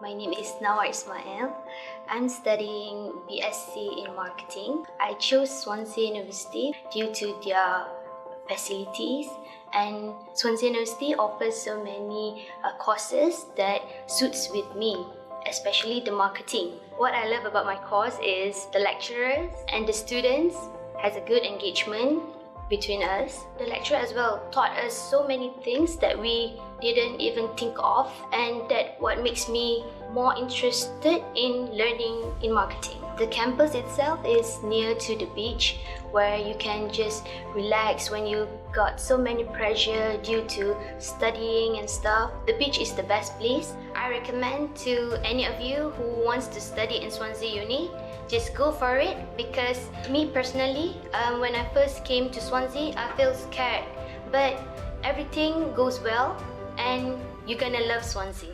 My name is Nawar Ismail. I'm studying BSc in Marketing. I chose Swansea University due to their facilities, and Swansea University offers so many courses that suits with me, especially the marketing. What I love about my course is the lecturers and the students has a good engagement between us. The lecturer as well taught us so many things that we didn't even think of, and that what makes me more interested in learning in marketing. The campus itself is near to the beach, where you can just relax when you got so many pressure due to studying and stuff. The beach is the best place. I recommend to any of you who wants to study in Swansea Uni, just go for it, because me personally, when I first came to Swansea, I felt scared, but everything goes well and you're gonna love Swansea.